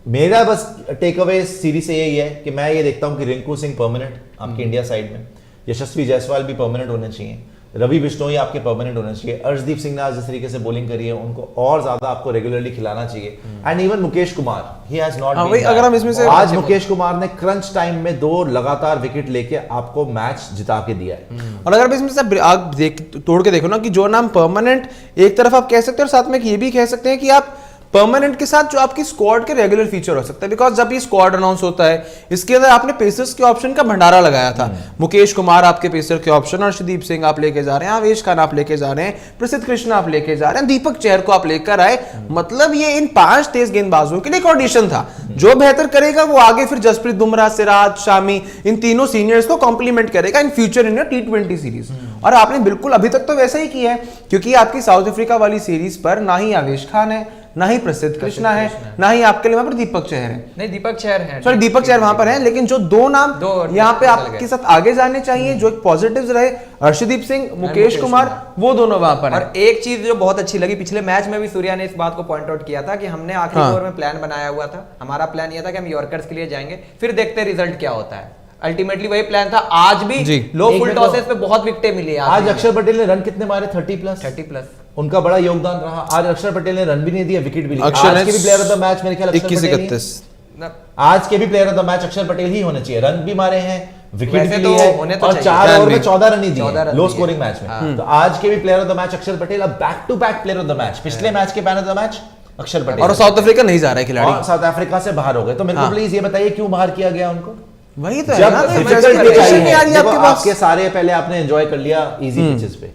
मेरा बस take away series से यही है कि मैं ये देखता हूं कि रिंकू सिंह परमानेंट आपके इंडिया साइड में, यशस्वी जायसवाल भी परमानेंट होने चाहिए, रवि बिश्नोई आपके परमानेंट होने चाहिए, अर्शदीप सिंह ने आज जिस तरीके से बॉलिंग करी है उनको और ज्यादा आपको रेगुलरली खिलाना चाहिए, and even Mukesh Kumar he has not been. अगर हम इसमें से आज मुकेश कुमार ने क्रंच टाइम में 2 लगातार विकेट लेके आपको मैच जिता के दिया है। और अगर इसमें से आप तोड़ के देखो ना कि जो नाम परमानेंट एक तरफ आप कह सकते हैं और साथ में ये भी कह सकते हैं कि आप परमानेंट के साथ जो आपकी स्क्वाड के रेगुलर फीचर हो सकता है, बिकॉज जब ये स्क्वाड अनाउंस होता है इसके अंदर आपने पेसर्स के ऑप्शन का भंडारा लगाया था। मुकेश कुमार आपके पेसर के ऑप्शन, अर्शदीप सिंह आप लेके जा रहे हैं, आवेश खान आप लेके जा रहे हैं, प्रसिद्ध कृष्णा आप लेके जा रहे हैं, दीपक चहर को आप लेकर आए। मतलब ये इन 5 तेज गेंदबाजों के लिए एक ऑडिशन था। जो बेहतर करेगा वो आगे फिर जसप्रीत बुमराह, सिराज, शामी, इन तीनों सीनियर्स को कॉम्प्लीमेंट करेगा in future in T20 series. और आपने बिल्कुल अभी तक तो वैसा ही किया है, क्योंकि आपकी साउथ अफ्रीका वाली सीरीज पर ना ही आवेश खान है, ना ही प्रसिद्ध कृष्णा है, ना ही आपके लिए वहां पर दीपक चहर है। नहीं, दीपक चहर है, सॉरी दीपक चहर वहां पर है, लेकिन जो 2 नाम यहाँ पे आपके साथ आगे जाने चाहिए, जो एक पॉजिटिव्स रहे, अर्शदीप सिंह, मुकेश कुमार, वो दोनों वहां पर। और एक चीज जो बहुत अच्छी लगी, पिछले मैच में भी सूर्या ने इस बात को पॉइंट आउट किया था कि हमने आखिरी ओवर में प्लान बनाया हुआ था। हमारा प्लान यह था कि हम यॉर्कर्स के लिए जाएंगे, फिर देखते रिजल्ट क्या होता है। अल्टीमेटली वही प्लान था। आज भी लो फुल टॉसेस पे बहुत विकेटें मिली। आज अक्षर पटेल ने रन कितने मारे? 30+। उनका बड़ा योगदान रहा। आज अक्षर पटेल ने रन भी नहीं दिया, विकेट भी ली। आज के भी प्लेयर ऑफ द मैच मेरे ख्याल अक्षर पटेल। आज के भी player of the match Akshar Patel ही होने चाहिए। रन भी मारे हैं, विकेट भी ली है, और 4 ओवर में 14 रन ही दिए लो स्कोरिंग मैच में। तो आज के भी player of the match Akshar Patel. अब back to back player of the match. पिछले मैच के man of the match Akshar Patel. और साउथ अफ्रीका नहीं जा रहा है खिलाड़ी, साउथ अफ्रीका से बाहर हो गए। तो मेरे को प्लीज ये बताइए क्यों बाहर किया गया उनको? वही तो जब डिफिकल्ट पिच आई है, आपके सारे पहले आपने एंजॉय कर लिया इजी पिचेस पे।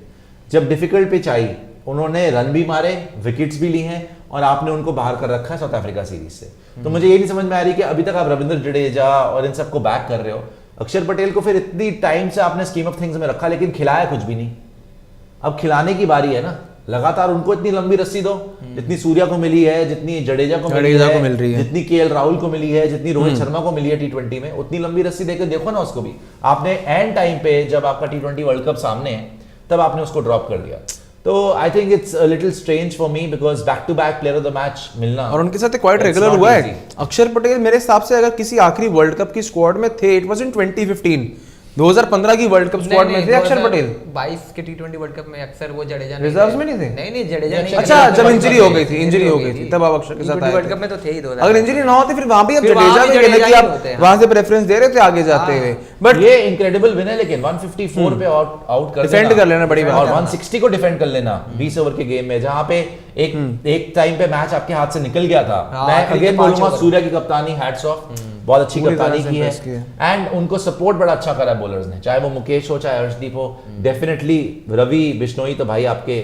जब डिफिकल्ट पिच आई उन्होंने रन भी मारे, विकेट्स भी ली हैं, और आपने उनको बाहर कर रखा है साउथ अफ्रीका सीरीज से। तो मुझे ये नहीं समझ में आ रही कि अभी तक आप रविंद्र जडेजा और इन सबको बैक कर रहे हो, अक्षर पटेल को फिर इतनी टाइम से आपने स्कीम ऑफ थिंग्स में रखा, लेकिन खिलाया कुछ भी नहीं। अब खिलाने की बारी है ना। लगातार उनको इतनी लंबी रस्सी दो जितनी सूर्या को मिली है, जितनी जडेजा को मिल रही है, जितनी केएल राहुल को मिली है, जितनी रोहित शर्मा को मिली है T20 में, उतनी लंबी रस्सी देकर देखो ना उसको भी। आपने एंड टाइम पे जब आपका T20 वर्ल्ड कप सामने है तब आपने उसको ड्रॉप कर दिया। तो I think it's a little strange for me, because back to back player of the match मिलना, और उनके साथ क्वाइट रेगुलर हुआ है। अक्षर पटेल मेरे हिसाब से अगर किसी आखिरी वर्ल्ड कप की स्क्वाड में थे, इट वाज इन 2015 2015 की वर्ल्ड कप स्क्वाड में थे अक्षर पटेल। 22 के T20 वर्ल्ड कप में अक्सर वो जडेजा रिजर्व्स में नहीं थे। नहीं जडेजा नहीं। अच्छा, जब इंजरी हो गई थी तब आप अक्षर के साथ आए। वर्ल्ड कप में तो थे ही 2000। अगर इंजरी ना होती फिर वहां भी अब जडेजा भी कहने की आप वहां से प्रेफरेंस दे रहे थे आगे जाते हुए। बट ये इनक्रेडिबल विन है, लेकिन 154 पे आउट कर डिफेंड कर लेना बड़ी बात है, और 160 को डिफेंड कर लेना 20 ओवर के गेम में, जहां पे एक टाइम पे मैच आपके हाथ से निकल गया था। मैं अगेन बोलूंगा सूर्या की कप्तानी, हैट्स ऑफ, बहुत अच्छी कप्तानी की है। एंड उनको सपोर्ट बड़ा अच्छा करा बॉलर्स ने, चाहे वो मुकेश हो चाहे अर्शदीप हो। डेफिनेटली रवि बिश्नोई तो भाई आपके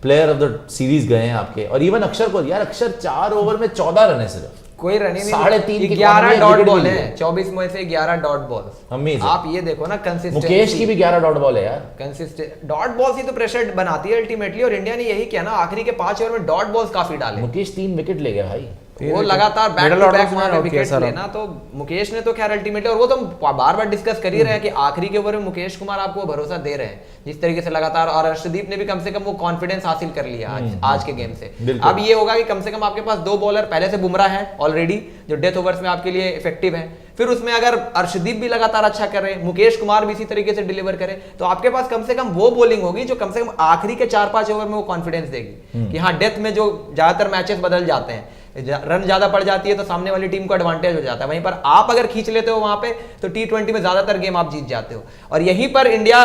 प्लेयर ऑफ द सीरीज गए हैं आपके। और इवन अक्षर को, यार अक्षर 4 ओवर में 14 रन है सिर्फ, कोई रन ही नहीं, 3.5 11 डॉट बॉल है 24 में से 11 डॉट बॉल। आप ये देखो ना कंसिस्टेंसी। मुकेश की भी 11 डॉट बॉल है यार। कंसिस्टेंट डॉट बॉल्स ही तो प्रेशर बनाती है अल्टीमेटली, और इंडिया ने यही किया ना, आखिरी के 5 ओवर में डॉट बॉल्स काफी डाले। मुकेश 3 विकेट ले गया भाई, वो लगातार बैक टू बैक विकेट लेना। तो मुकेश ने तो खैर अल्टीमेटली, और वो तो बार बार डिस्कस कर ही रहे हैं कि आखिरी के ओवर में मुकेश कुमार आपको भरोसा दे रहे हैं जिस तरीके से लगातार, और अर्शदीप ने भी कम से कम वो कॉन्फिडेंस हासिल कर लिया आज के गेम से। अब ये होगा कि कम से कम आपके पास 2 बॉलर पहले से बुमराह है ऑलरेडी, जो डेथ ओवर्स में आपके लिए इफेक्टिव है। फिर उसमें अगर अर्शदीप भी लगातार अच्छा कर रहे हैं, मुकेश कुमार भी इसी तरीके से डिलीवर करे, तो आपके पास कम से कम वो बॉलिंग होगी जो कम से कम आखिरी के 4-5 ओवर में वो कॉन्फिडेंस देगी कि हाँ, डेथ में जो ज्यादातर मैचेस बदल जाते हैं, रन ज्यादा पड़ जाती है तो सामने वाली टीम को एडवांटेज हो जाता है। वहीं पर आप अगर खींच लेते हो वहां पे तो T20 में ज्यादातर गेम आप जीत जाते हो। और यहीं पर इंडिया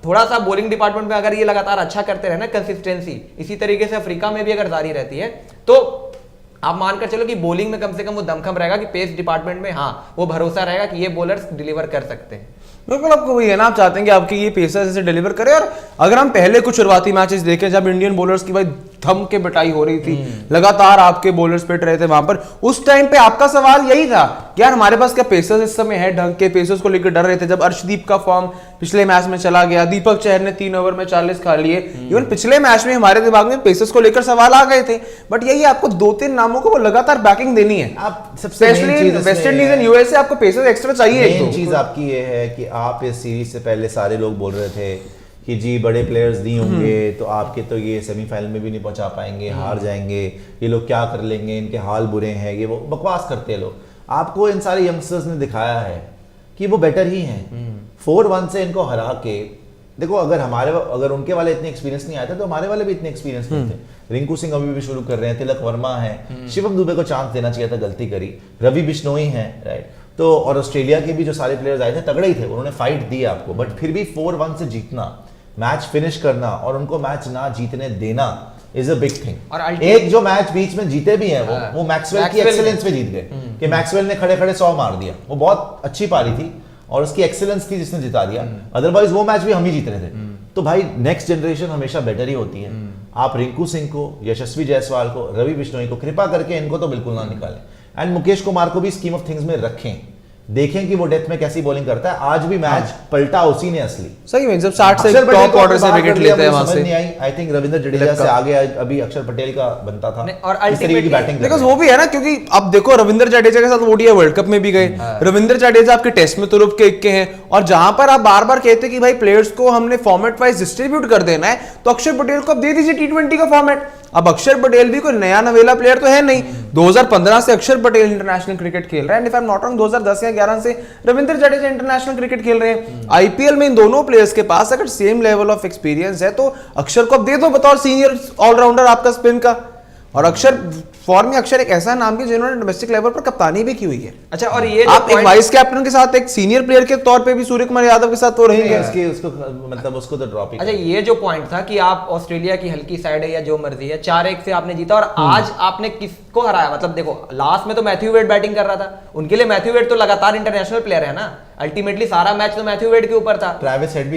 थोड़ा सा बॉलिंग डिपार्टमेंट में अगर ये लगातार अच्छा करते रहे ना, कंसिस्टेंसी इसी तरीके से अफ्रीका में भी अगर जारी रहती है, तो आप मानकर चलो कि बॉलिंग में कम से कम वो दमखम रहेगा कि पेस डिपार्टमेंट में हाँ वो भरोसा रहेगा कि ये बॉलर्स डिलीवर कर सकते हैं। बिल्कुल, आपको वही है ना, आप चाहते हैं कि आपके ये पेसर्स ऐसे डिलीवर करें। और अगर हम पहले कुछ शुरुआती मैचेस देखें जब इंडियन बॉलर्स की भाई थम के बटाई हो रही थी, लगातार आपके बॉलर्स पिट रहे थे वहां पर, उस टाइम पे आपका सवाल यही था कि यार हमारे पास क्या पेसर्स इस समय है ढंग के? पेसर्स को लेकर डर रहे थे। जब अर्शदीप का फॉर्म पिछले मैच में चला गया, दीपक चहर ने 3 ओवर में 40 खा लिए, इवन पिछले मैच में हमारे दिमाग में पेसर्स को लेकर सवाल आ गए थे। बट यही आपको 2-3 नामों को वो लगातार बैकिंग देनी है। आप specially West Indies and USA आपको पेसर्स एक्स्ट्रा चाहिए। एक चीज आपकी ये है कि आप इस सीरीज से पहले सारे लोग बोल रहे थे कि जी बड़े प्लेयर्स नहीं होंगे तो आपके तो ये सेमीफाइनल में भी नहीं पहुंचा पाएंगे, हार जाएंगे, ये लोग क्या कर लेंगे, इनके हाल बुरे हैं, ये वो बकवास करते हैं लोग। आपको इन सारे यंगस्टर्स ने दिखाया है कि वो बेटर ही हैं। 4-1 से इनको हरा के देखो, अगर उनके वाले इतने एक्सपीरियंस नहीं आए थे तो हमारे वाले भी इतने एक्सपीरियंस नहीं थे। रिंकू सिंह अभी भी शुरू कर रहे हैं, तिलक वर्मा है, शिवम दुबे को चांस देना चाहिए था, गलती करी, रवि बिश्नोई है, राइट। तो और ऑस्ट्रेलिया के भी जो सारे प्लेयर्स आए थे तगड़े ही थे, उन्होंने फाइट दी आपको, बट फिर भी 4-1 से जीतना, मैच फिनिश करना और उनको मैच ना जीतने देना इज अ बिग थिंग। और एक जो मैच बीच में जीते भी हैं वो मैक्सवेल की एक्सीलेंस पे जीत गए, कि मैक्सवेल ने खड़े खड़े 100 मार दिया, वो बहुत अच्छी पारी थी और उसकी एक्सीलेंस थी जिसने जिता दिया, अदरवाइज वो मैच भी हम ही जीत रहे थे। तो भाई नेक्स्ट जनरेशन हमेशा बेटर ही होती है। आप रिंकू सिंह को, यशस्वी जायसवाल को, रवि बिश्नोई को कृपा करके इनको तो बिल्कुल ना निकालें, एंड मुकेश कुमार को भी स्कीम ऑफ थिंग्स में रखें, देखें कि वो डेथ में कैसी बॉलिंग करता है। आज भी मैच पलटा उसी ने असली, सही में, जब 60 से टॉप ऑर्डर से विकेट लेते हैं वहां से। नहीं आई, आई थिंक रविंद्र जडेजा से आगे अभी अक्षर पटेल का बनता था, और अल्टीमेटली बैटिंग बिकॉज़ वो भी है ना, क्योंकि अब देखो रविंद्र जडेजा के साथ ओडीआई वर्ल्ड कप में भी गए, रविंद्र जडेजा आपके टेस्ट में तो रुक के इक्के हैं, और जहां पर आप बार बार कहते कि भाई प्लेयर्स को हमने फॉर्मेट वाइज डिस्ट्रीब्यूट कर देना है, तो अक्षर पटेल को अब दे दीजिए T20 का फॉर्मेट। अब अक्षर पटेल भी कोई नया नवेला प्लेयर तो है नहीं, 2015 से अक्षर पटेल इंटरनेशनल क्रिकेट खेल रहे हैं, if I am not wrong 2010 या 11 से रविंद्र जडेजा इंटरनेशनल क्रिकेट खेल रहे हैं। आईपीएल में इन दोनों प्लेयर्स के पास अगर सेम लेवल ऑफ एक्सपीरियंस है तो अक्षर को अब दे दो बतौर सीनियर ऑलराउंडर आपका स्पिन का। और अक्षर फॉर्म में अक्षर एक ऐसा नाम है जिन्होंने डोमेस्टिक लेवल पर कप्तानी भी की हुई है। अच्छा, और ये आप एक वाइस कैप्टन के साथ एक सीनियर प्लेयर के तौर पे भी सूर्य कुमार यादव के साथ तो रहेंगे, उसको तो ड्रॉप ही। अच्छा, ये जो पॉइंट था कि आप ऑस्ट्रेलिया की हल्की साइड है या जो मर्जी है, 4-1 से आपने जीता, और आज आपने किसको हराया? मतलब देखो लास्ट में तो मैथ्यू वेड बैटिंग कर रहा था, उनके लिए मैथ्यू वेड तो लगातार इंटरनेशनल प्लेयर है ना, अल्टीमेटली सारा मैच तो मैथ्यू वेड के ऊपर था, ट्रेविस हेड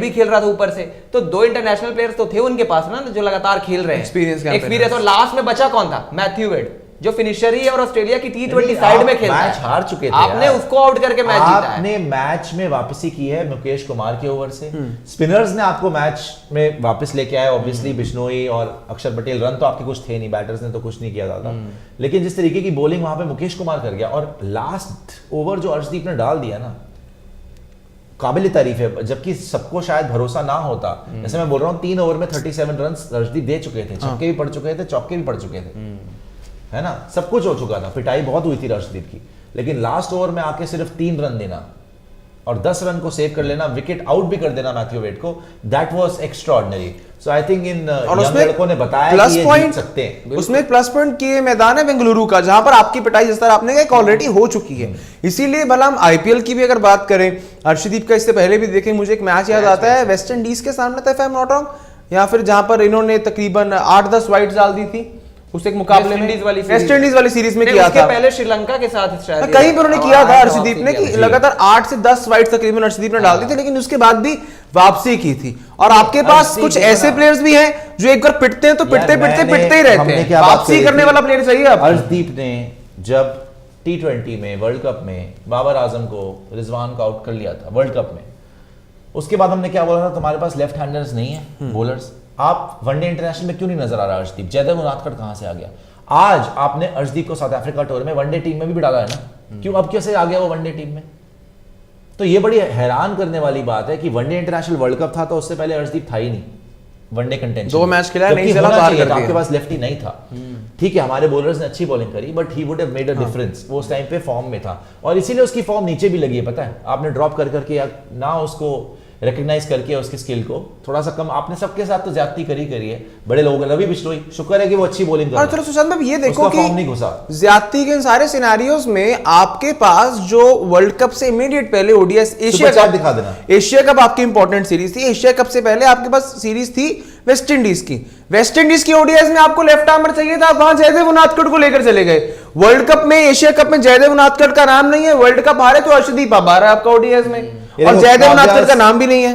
भी खेल रहा था ऊपर से, तो 2 इंटरनेशनल प्लेयर्स तो थे उनके पास ना जो लगातार खेल रहे हैं, एक्सपीरियंस। और लास्ट में बचा कौन था? मैथ्यू वेड, जो फिनिशर ही है और ऑस्ट्रेलिया की T20 साइड में खेलता है। मैच हार चुके थे, आपने उसको आउट करके मैच जीता है। आपने मैच में वापसी की है मुकेश कुमार के ओवर से, स्पिनर्स ने आपको मैच में वापस लेके आए, ऑब्वियसली बिश्नोई और अक्षर पटेल, रन तो आपके कुछ थे नहीं, बैटर्स ने तो कुछ नहीं किया था, लेकिन जिस तरीके की बॉलिंग वहां पे मुकेश कुमार कर गया, और लास्ट ओवर जो अर्शदीप ने डाल दिया ना, काबिल तारीफ है, जबकि सबको शायद भरोसा ना होता। जैसे मैं बोल रहा हूँ 3 ओवर में 37 रन अर्शदीप दे चुके थे, छक्के भी पड़ चुके थे, चौके भी पड़ चुके थे, है ना, सब कुछ हो चुका था, पिटाई बहुत हुई थी अर्शदीप की, लेकिन लास्ट ओवर में आके सिर्फ 3 रन देना और 10 रन को सेव कर लेना, विकेट आउट भी कर देना मैथ्यू वेड को, that was extraordinary. So I think in young लड़कों ने बताया कि ये जीत सकते हैं। उसमें एक प्लस पॉइंट की मैदान है बेंगलुरु का, जहां पर आपकी पिटाई जिस तरह आपने कहा ऑलरेडी हो चुकी है, इसीलिए भला हम आईपीएल की भी अगर बात करें, अर्शदीप का इससे पहले भी देखें, मुझे एक मैच याद आता है वेस्ट इंडीज के सामने था, if I am not wrong, या फिर जहां पर इन्होंने तकरीबन 8-10 वाइड्स डाल दी थी उस एक मुकाबले में, वेस्ट इंडीज वाली सीरीज में किया था, पहले श्रीलंका के साथ शायद कहीं पर उन्होंने किया था अर्शदीप ने, कि लगातार 8 से 10 वाइड तकरीबन अर्शदीप ने डाल दी थी, लेकिन उसके बाद भी वापसी की थी। और आपके पास कुछ ऐसे प्लेयर्स भी हैं जो एक बार पिटते हैं तो पिटते ही रहते हैं, वापसी करने वाला प्लेयर चाहिए। अर्शदीप ने जब T20 में वर्ल्ड कप में बाबर आजम को, रिजवान को आउट कर लिया था वर्ल्ड कप में, उसके बाद हमने क्या बोला था, तुम्हारे पास लेफ्ट हैंडर्स नहीं है बॉलर्स, आप वनडे इंटरनेशनल में क्यों नहीं नजर आ रहा अर्शदीप? जयदेव उनादकट कहां से आ गया? आज आपने अर्शदीप को साउथ अफ्रीका टूर में वनडे टीम में भी डाला है ना, क्यों अब कैसे आ गया वो वनडे टीम में? तो ये बड़ी हैरान करने वाली बात है कि वनडे इंटरनेशनल वर्ल्ड कप था तो उससे पहले अर्शदीप था ही नहीं वनडे कंटेंशन, 2 मैच खेला नहीं चला, बाहर कर दिया, आपके पास लेफ्टी नहीं था। ठीक है, हमारे बॉलर्स ने अच्छी बॉलिंग करी, but he would have made a difference, वो उस टाइम पे फॉर्म में था, और इसीलिए उसकी फॉर्म नीचे भी लगी है, पता है, आपने ड्रॉप कर करके या ना उसको रिकग्नाइज करके उसकी स्किल को थोड़ा सा कम, आपने सबके साथ तो ज्यादती करी है, बड़े लोग, रवि बिश्नोई, शुक्र है कि वो अच्छी बॉलिंग कर रहा है। और सुशांत भाई ये देखो कि फॉर्म नहीं घुसा, ज्यादती के इन सारे सिनेरियोज में आपके पास जो वर्ल्ड कप से इमीडिएट पहले ओडीएस एशिया कप दिखा देना, एशिया कप आपकी इंपॉर्टेंट सीरीज थी, एशिया कप से पहले आपके पास सीरीज थी वेस्ट इंडीज की, वेस्ट इंडीज की ओडीएस में आपको लेफ्ट आर्मर चाहिए था, वहां जयदेव उनादकट को लेकर चले गए। वर्ल्ड कप में, एशिया कप में जयदेव उनादकट का नाम नहीं है, वर्ल्ड कप हारे तो अर्शदीप आ रहा है आपका ओडीएस में, और जयदेव उनादकट का नाम भी नहीं है।